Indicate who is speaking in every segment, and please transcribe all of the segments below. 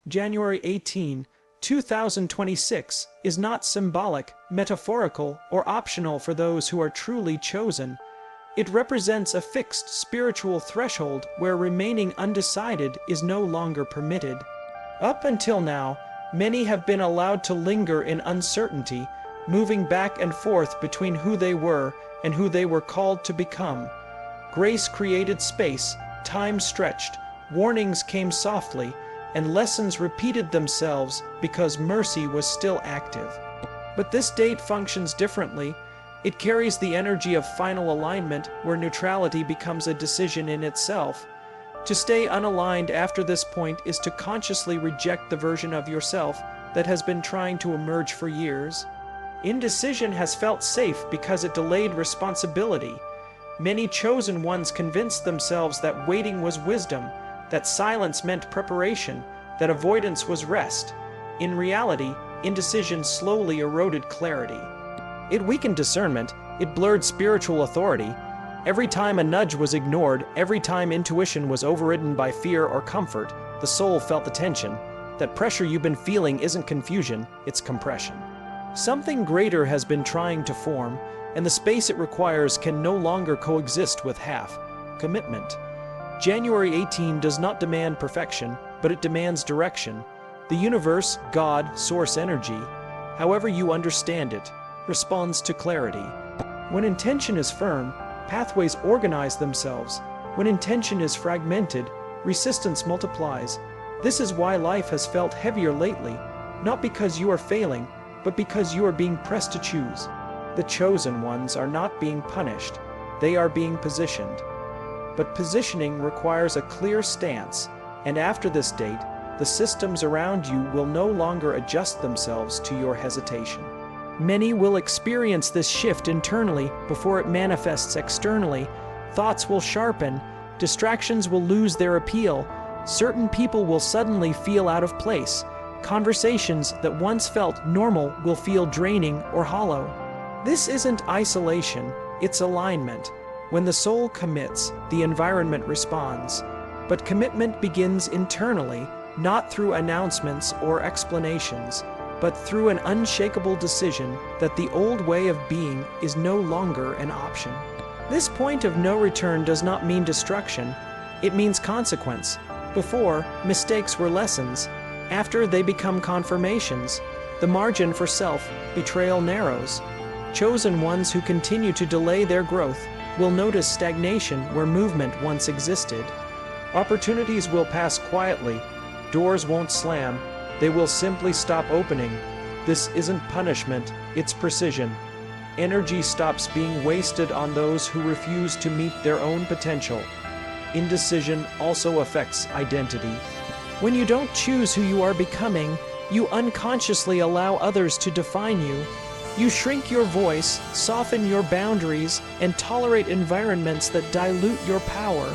Speaker 1: January 18, 2026 is not symbolic, metaphorical, or optional for those who are truly chosen. It represents a fixed spiritual threshold where remaining undecided is no longer permitted. Up until now, many have been allowed to linger in uncertainty, moving back and forth between who they were and who they were called to become. Grace created space, time stretched, warnings came softly, and lessons repeated themselves because mercy was still active. But this date functions differently. It carries the energy of final alignment, where neutrality becomes a decision in itself. To stay unaligned after this point is to consciously reject the version of yourself that has been trying to emerge for years. Indecision has felt safe because it delayed responsibility. Many chosen ones convinced themselves that waiting was wisdom, that silence meant preparation, that avoidance was rest. In reality, indecision slowly eroded clarity. It weakened discernment, it blurred spiritual authority. Every time a nudge was ignored, every time intuition was overridden by fear or comfort, the soul felt the tension. That pressure you've been feeling isn't confusion, it's compression. Something greater has been trying to form, and the space it requires can no longer coexist with half commitment. January 18 does not demand perfection, but it demands direction. The universe, God, source energy, however you understand it, responds to clarity. When intention is firm, pathways organize themselves. When intention is fragmented, resistance multiplies. This is why life has felt heavier lately, not because you are failing, but because you are being pressed to choose. The chosen ones are not being punished, they are being positioned. But positioning requires a clear stance, and after this date, the systems around you will no longer adjust themselves to your hesitation. Many will experience this shift internally before it manifests externally. Thoughts will sharpen, distractions will lose their appeal, certain people will suddenly feel out of place. Conversations that once felt normal will feel draining or hollow. This isn't isolation, it's alignment. When the soul commits, the environment responds. But commitment begins internally, not through announcements or explanations, but through an unshakable decision that the old way of being is no longer an option. This point of no return does not mean destruction, it means consequence. Before, mistakes were lessons. After, they become confirmations. The margin for self-betrayal narrows. Chosen ones who continue to delay their growth will notice stagnation where movement once existed. Opportunities will pass quietly. Doors won't slam. They will simply stop opening. This isn't punishment, it's precision. Energy stops being wasted on those who refuse to meet their own potential. Indecision also affects identity. When you don't choose who you are becoming, you unconsciously allow others to define you. You shrink your voice, soften your boundaries, and tolerate environments that dilute your power.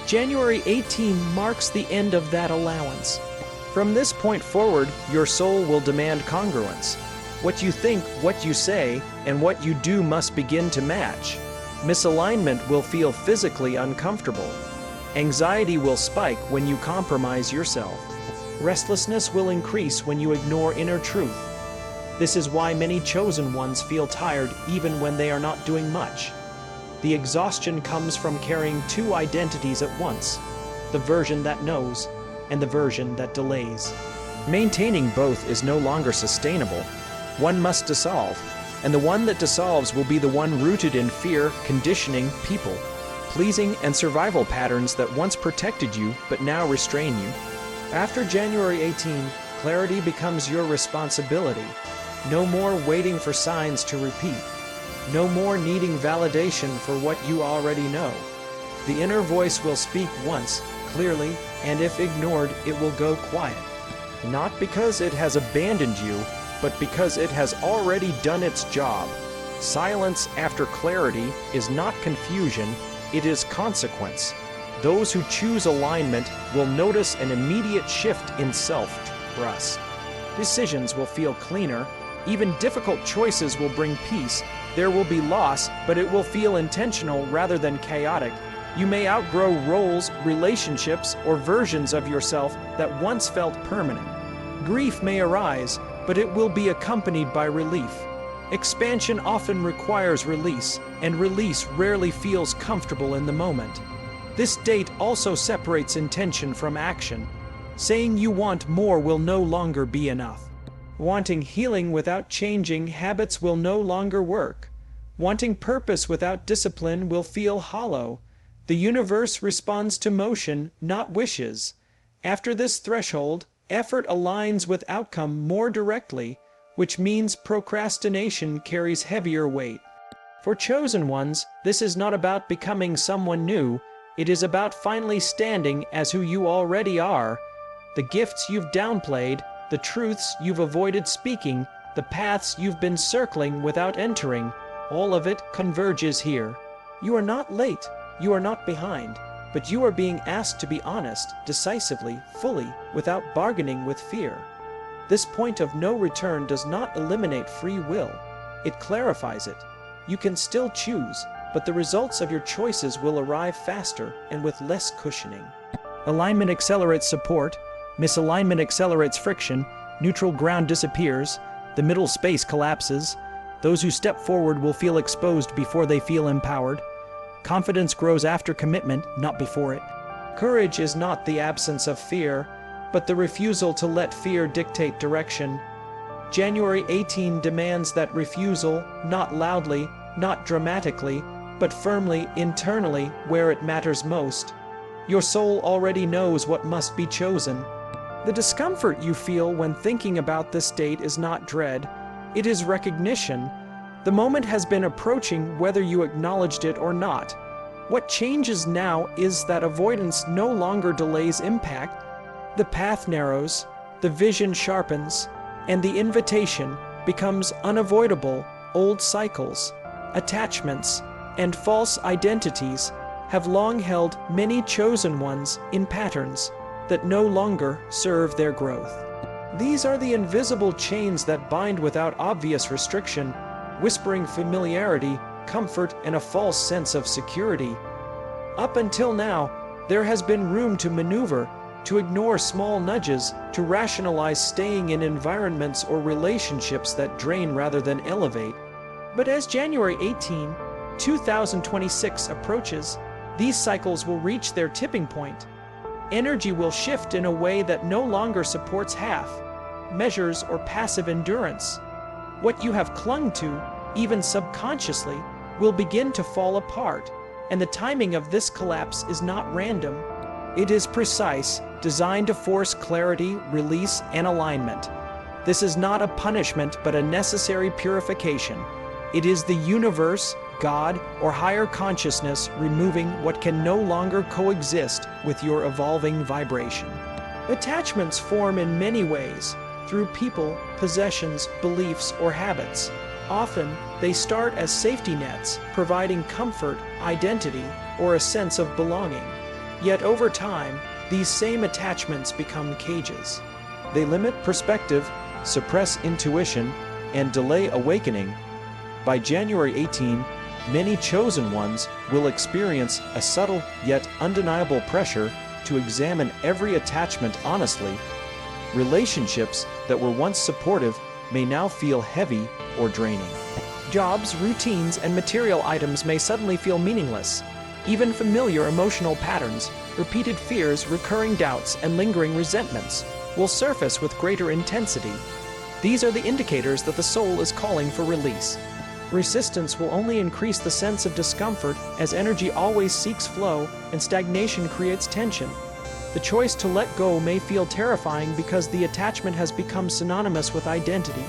Speaker 1: January 18 marks the end of that allowance. From this point forward, your soul will demand congruence. What you think, what you say, and what you do must begin to match. Misalignment will feel physically uncomfortable. Anxiety will spike when you compromise yourself. Restlessness will increase when you ignore inner truth. This is why many chosen ones feel tired even when they are not doing much. The exhaustion comes from carrying two identities at once, the version that knows and the version that delays. Maintaining both is no longer sustainable. One must dissolve, and the one that dissolves will be the one rooted in fear, conditioning, people, pleasing, and survival patterns that once protected you but now restrain you. After January 18, clarity becomes your responsibility. No more waiting for signs to repeat. No more needing validation for what you already know. The inner voice will speak once, clearly, and if ignored, it will go quiet. Not because it has abandoned you, but because it has already done its job. Silence after clarity is not confusion, it is consequence. Those who choose alignment will notice an immediate shift in self-trust. Decisions will feel cleaner. Even difficult choices will bring peace. There will be loss, but it will feel intentional rather than chaotic. You may outgrow roles, relationships, or versions of yourself that once felt permanent. Grief may arise, but it will be accompanied by relief. Expansion often requires release, and release rarely feels comfortable in the moment. This date also separates intention from action. Saying you want more will no longer be enough. Wanting healing without changing habits will no longer work. Wanting purpose without discipline will feel hollow. The universe responds to motion, not wishes. After this threshold, effort aligns with outcome more directly, which means procrastination carries heavier weight. For chosen ones, this is not about becoming someone new. It is about finally standing as who you already are. The gifts you've downplayed, the truths you've avoided speaking, the paths you've been circling without entering, all of it converges here. You are not late, you are not behind, but you are being asked to be honest, decisively, fully, without bargaining with fear. This point of no return does not eliminate free will. It clarifies it. You can still choose, but the results of your choices will arrive faster and with less cushioning. Alignment accelerates support, misalignment accelerates friction, neutral ground disappears, the middle space collapses. Those who step forward will feel exposed before they feel empowered. Confidence grows after commitment, not before it. Courage is not the absence of fear, but the refusal to let fear dictate direction. January 18 demands that refusal, not loudly, not dramatically, but firmly, internally, where it matters most. Your soul already knows what must be chosen. The discomfort you feel when thinking about this date is not dread, it is recognition. The moment has been approaching whether you acknowledged it or not. What changes now is that avoidance no longer delays impact. The path narrows, the vision sharpens, and the invitation becomes unavoidable. Old cycles, attachments, and false identities have long held many chosen ones in patterns that no longer serve their growth. These are the invisible chains that bind without obvious restriction, whispering familiarity, comfort, and a false sense of security. Up until now, there has been room to maneuver, to ignore small nudges, to rationalize staying in environments or relationships that drain rather than elevate. But as January 18, 2026 approaches, these cycles will reach their tipping point. Energy will shift in a way that no longer supports half measures or passive endurance. What you have clung to, even subconsciously, will begin to fall apart, and the timing of this collapse is not random. It is precise, designed to force clarity, release, and alignment. This is not a punishment, but a necessary purification. It is the universe, God, or higher consciousness removing what can no longer coexist with your evolving vibration. Attachments form in many ways, through people, possessions, beliefs, or habits. Often, they start as safety nets, providing comfort, identity, or a sense of belonging. Yet over time, these same attachments become cages. They limit perspective, suppress intuition, and delay awakening. By January 18, many chosen ones will experience a subtle yet undeniable pressure to examine every attachment honestly. Relationships that were once supportive may now feel heavy or draining. Jobs, routines, and material items may suddenly feel meaningless. Even familiar emotional patterns, repeated fears, recurring doubts, and lingering resentments will surface with greater intensity. These are the indicators that the soul is calling for release. Resistance will only increase the sense of discomfort, as energy always seeks flow and stagnation creates tension. The choice to let go may feel terrifying because the attachment has become synonymous with identity.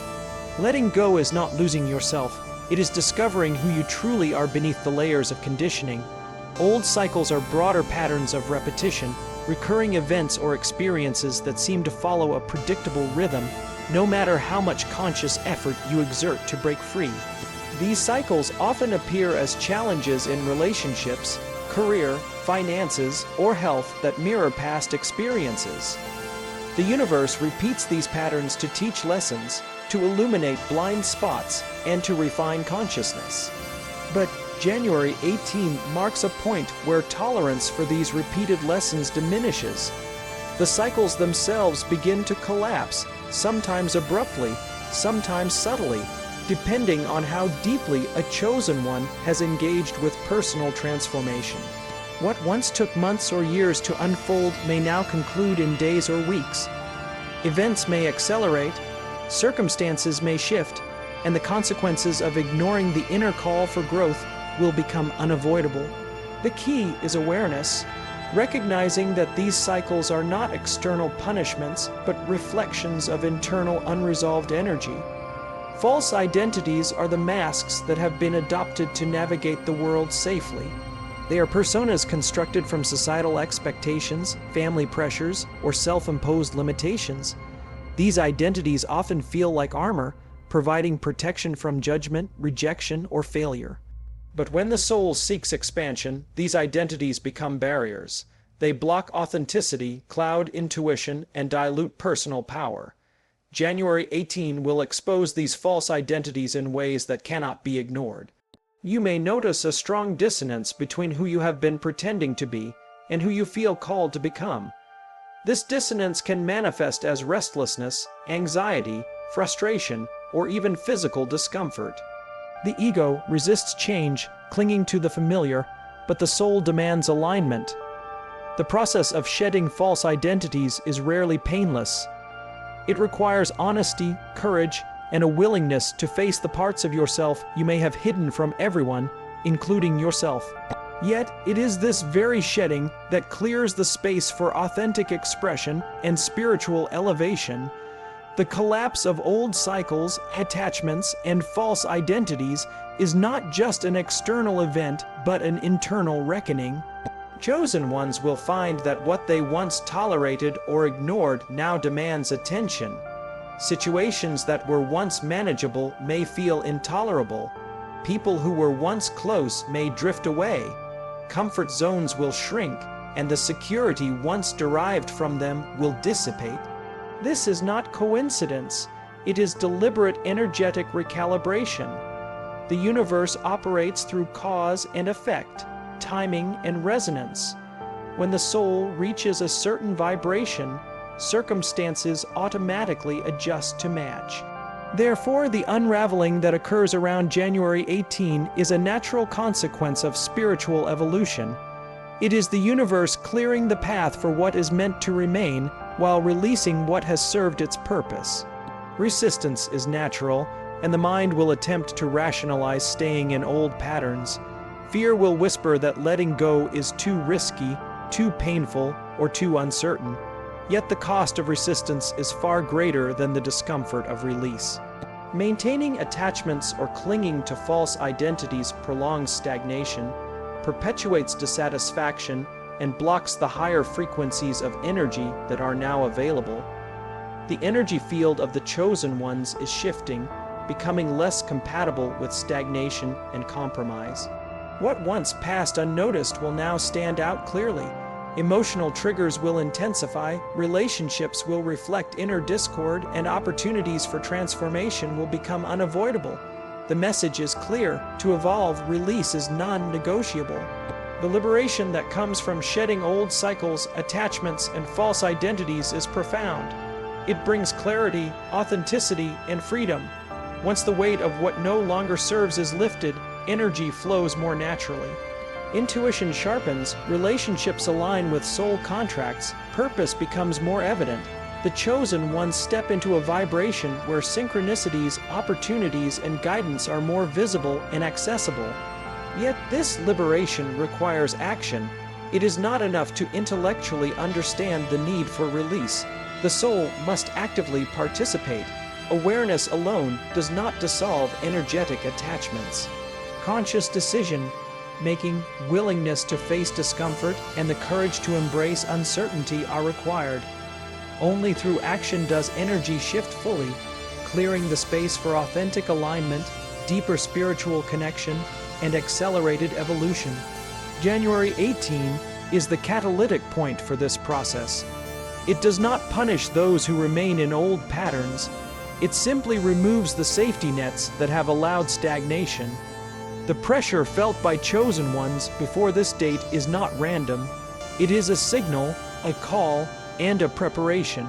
Speaker 1: Letting go is not losing yourself. It is discovering who you truly are beneath the layers of conditioning. Old cycles are broader patterns of repetition, recurring events or experiences that seem to follow a predictable rhythm, no matter how much conscious effort you exert to break free. These cycles often appear as challenges in relationships, career, finances, or health that mirror past experiences. The universe repeats these patterns to teach lessons, to illuminate blind spots, and to refine consciousness. But January 18 marks a point where tolerance for these repeated lessons diminishes. The cycles themselves begin to collapse, sometimes abruptly, sometimes subtly, depending on how deeply a chosen one has engaged with personal transformation. What once took months or years to unfold may now conclude in days or weeks. Events may accelerate, circumstances may shift, and the consequences of ignoring the inner call for growth will become unavoidable. The key is awareness, recognizing that these cycles are not external punishments, but reflections of internal unresolved energy. False identities are the masks that have been adopted to navigate the world safely. They are personas constructed from societal expectations, family pressures, or self-imposed limitations. These identities often feel like armor, providing protection from judgment, rejection, or failure. But when the soul seeks expansion, these identities become barriers. They block authenticity, cloud intuition, and dilute personal power. January 18 will expose these false identities in ways that cannot be ignored. You may notice a strong dissonance between who you have been pretending to be and who you feel called to become. This dissonance can manifest as restlessness, anxiety, frustration, or even physical discomfort. The ego resists change, clinging to the familiar, but the soul demands alignment. The process of shedding false identities is rarely painless. It requires honesty, courage, and a willingness to face the parts of yourself you may have hidden from everyone, including yourself. Yet, it is this very shedding that clears the space for authentic expression and spiritual elevation. The collapse of old cycles, attachments, and false identities is not just an external event, but an internal reckoning. Chosen ones will find that what they once tolerated or ignored now demands attention. Situations that were once manageable may feel intolerable. People who were once close may drift away. Comfort zones will shrink, and the security once derived from them will dissipate. This is not coincidence. It is deliberate energetic recalibration. The universe operates through cause and effect, timing and resonance. When the soul reaches a certain vibration, circumstances automatically adjust to match. Therefore, the unraveling that occurs around January 18 is a natural consequence of spiritual evolution. It is the universe clearing the path for what is meant to remain while releasing what has served its purpose. Resistance is natural, and the mind will attempt to rationalize staying in old patterns. Fear will whisper that letting go is too risky, too painful, or too uncertain. Yet the cost of resistance is far greater than the discomfort of release. Maintaining attachments or clinging to false identities prolongs stagnation, perpetuates dissatisfaction, and blocks the higher frequencies of energy that are now available. The energy field of the chosen ones is shifting, becoming less compatible with stagnation and compromise. What once passed unnoticed will now stand out clearly. Emotional triggers will intensify, relationships will reflect inner discord, and opportunities for transformation will become unavoidable. The message is clear: to evolve, release is non-negotiable. The liberation that comes from shedding old cycles, attachments, and false identities is profound. It brings clarity, authenticity, and freedom. Once the weight of what no longer serves is lifted, energy flows more naturally. Intuition sharpens, relationships align with soul contracts, purpose becomes more evident. The chosen ones step into a vibration where synchronicities, opportunities, and guidance are more visible and accessible. Yet this liberation requires action. It is not enough to intellectually understand the need for release. The soul must actively participate. Awareness alone does not dissolve energetic attachments. Conscious decision making, willingness to face discomfort, and the courage to embrace uncertainty are required. Only through action does energy shift fully, clearing the space for authentic alignment, deeper spiritual connection, and accelerated evolution. January 18 is the catalytic point for this process. It does not punish those who remain in old patterns. It simply removes the safety nets that have allowed stagnation. The The pressure felt by chosen ones before this date is not random. It is a signal, a call, and a preparation.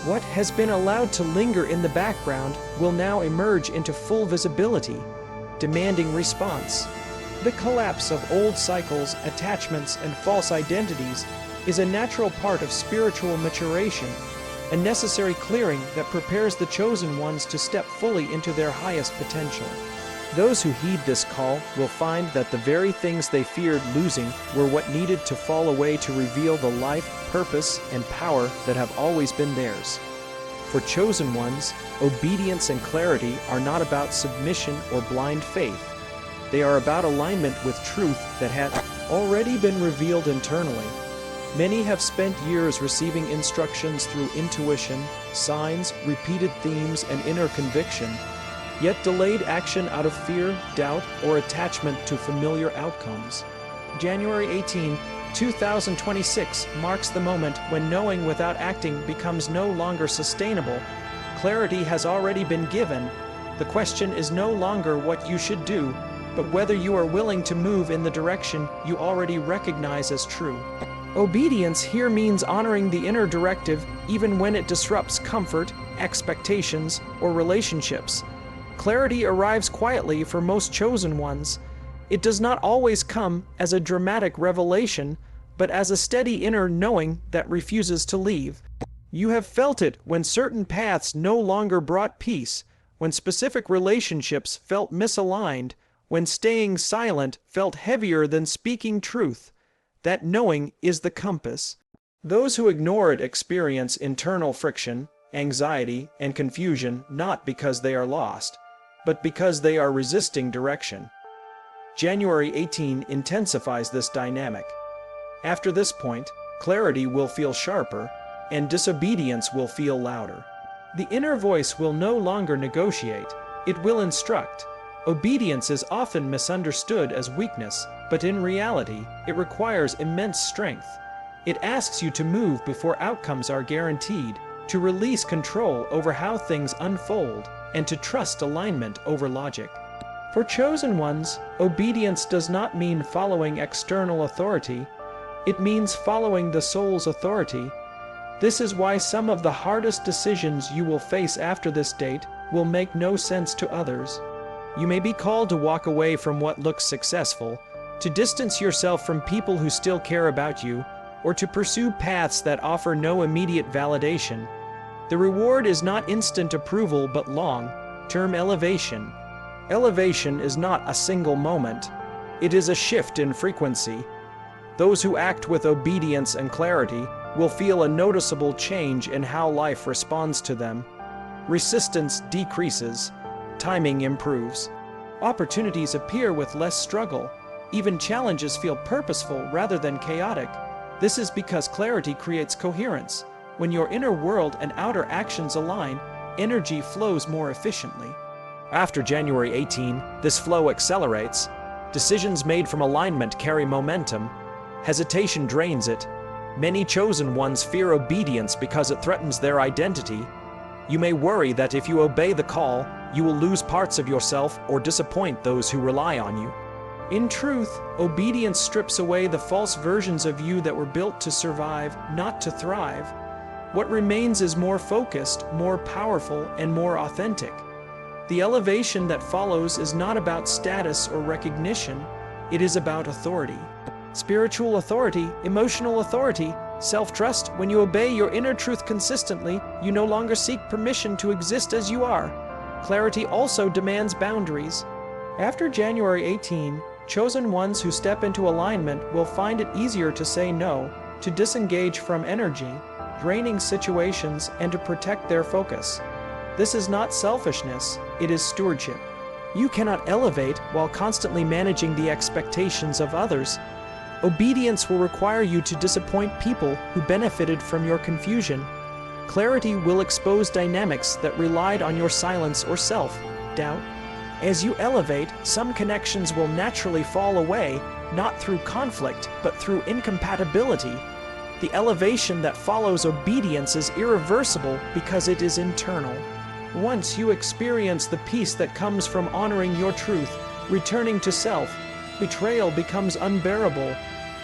Speaker 1: What has been allowed to linger in the background will now emerge into full visibility, demanding response. The collapse of old cycles, attachments, and false identities is a natural part of spiritual maturation, a necessary clearing that prepares the chosen ones to step fully into their highest potential. Those who heed this call will find that the very things they feared losing were what needed to fall away to reveal the life, purpose, and power that have always been theirs. For chosen ones, obedience and clarity are not about submission or blind faith. They are about alignment with truth that had already been revealed internally. Many have spent years receiving instructions through intuition, signs, repeated themes, and inner conviction, yet delayed action out of fear, doubt, or attachment to familiar outcomes. January 18, 2026 marks the moment when knowing without acting becomes no longer sustainable. Clarity has already been given. The question is no longer what you should do, but whether you are willing to move in the direction you already recognize as true. Obedience here means honoring the inner directive even when it disrupts comfort, expectations, or relationships. Clarity arrives quietly for most chosen ones. It does not always come as a dramatic revelation, but as a steady inner knowing that refuses to leave. You have felt it when certain paths no longer brought peace, when specific relationships felt misaligned, when staying silent felt heavier than speaking truth. That knowing is the compass. Those who ignore it experience internal friction, anxiety, and confusion not because they are lost, but because they are resisting direction. January 18 intensifies this dynamic. After this point, clarity will feel sharper, and disobedience will feel louder. The inner voice will no longer negotiate, it will instruct. Obedience is often misunderstood as weakness, but in reality, it requires immense strength. It asks you to move before outcomes are guaranteed, to release control over how things unfold, and to trust alignment over logic. For chosen ones, obedience does not mean following external authority. It means following the soul's authority. This is why some of the hardest decisions you will face after this date will make no sense to others. You may be called to walk away from what looks successful, to distance yourself from people who still care about you, or to pursue paths that offer no immediate validation. The reward is not instant approval but long-term elevation. Elevation is not a single moment. It is a shift in frequency. Those who act with obedience and clarity will feel a noticeable change in how life responds to them. Resistance decreases. Timing improves. Opportunities appear with less struggle. Even challenges feel purposeful rather than chaotic. This is because clarity creates coherence. When your inner world and outer actions align, energy flows more efficiently. After January 18, this flow accelerates. Decisions made from alignment carry momentum. Hesitation drains it. Many chosen ones fear obedience because it threatens their identity. You may worry that if you obey the call, you will lose parts of yourself or disappoint those who rely on you. In truth, obedience strips away the false versions of you that were built to survive, not to thrive. What remains is more focused, more powerful, and more authentic. The elevation that follows is not about status or recognition, it is about authority. Spiritual authority, emotional authority, self-trust. When you obey your inner truth consistently, you no longer seek permission to exist as you are. Clarity also demands boundaries. After January 18, chosen ones who step into alignment will find it easier to say no, to disengage from energy, draining situations, and to protect their focus. This is not selfishness, it is stewardship. You cannot elevate while constantly managing the expectations of others. Obedience will require you to disappoint people who benefited from your confusion. Clarity will expose dynamics that relied on your silence or self-doubt. As you elevate, some connections will naturally fall away, not through conflict, but through incompatibility. The elevation that follows obedience is irreversible because it is internal. Once you experience the peace that comes from honoring your truth, Returning to self, betrayal becomes unbearable.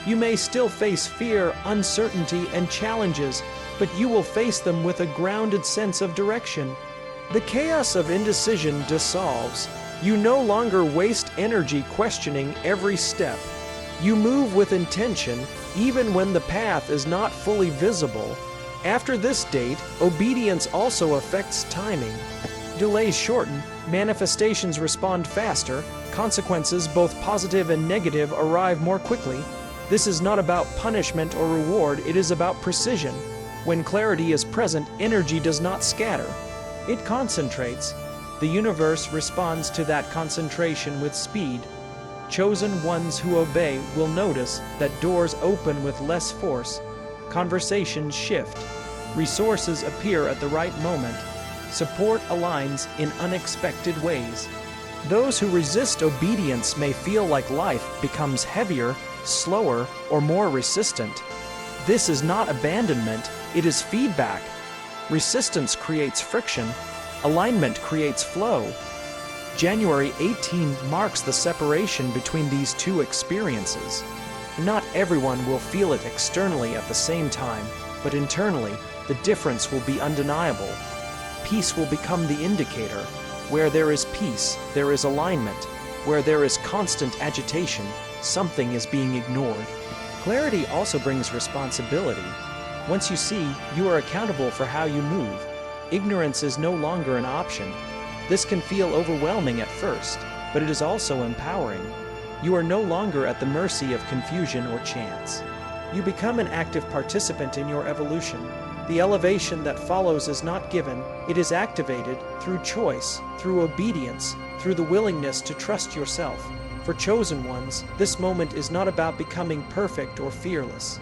Speaker 1: You may still face fear, uncertainty, and challenges, but you will face them with a grounded sense of direction. The chaos of indecision dissolves. You no longer waste energy questioning every step. You move with intention, even when the path is not fully visible. After this date, obedience also affects timing. Delays shorten, manifestations respond faster, consequences, both positive and negative, arrive more quickly. This is not about punishment or reward, it is about precision. When clarity is present, energy does not scatter. It concentrates. The universe responds to that concentration with speed. Chosen ones who obey will notice that doors open with less force. Conversations shift. Resources appear at the right moment. Support aligns in unexpected ways. Those who resist obedience may feel like life becomes heavier, slower, or more resistant. This is not abandonment, it is feedback. Resistance creates friction. Alignment creates flow. January 18 marks the separation between these two experiences. Not everyone will feel it externally at the same time, but internally, the difference will be undeniable. Peace will become the indicator. Where there is peace, there is alignment. Where there is constant agitation, something is being ignored. Clarity also brings responsibility. Once you see, you are accountable for how you move. Ignorance is no longer an option. This can feel overwhelming at first, but it is also empowering. You are no longer at the mercy of confusion or chance. You become an active participant in your evolution. The elevation that follows is not given, it is activated through choice, through obedience, through the willingness to trust yourself. For chosen ones, this moment is not about becoming perfect or fearless.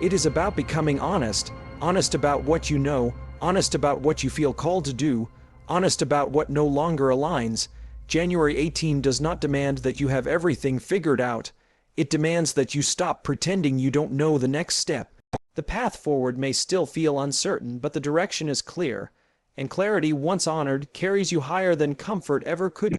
Speaker 1: It is about becoming honest, honest about what you know, honest about what you feel called to do, honest about what no longer aligns. January 18 does not demand that you have everything figured out. It demands that you stop pretending you don't know the next step. The path forward may still feel uncertain, but the direction is clear, and clarity, once honored, carries you higher than comfort ever could.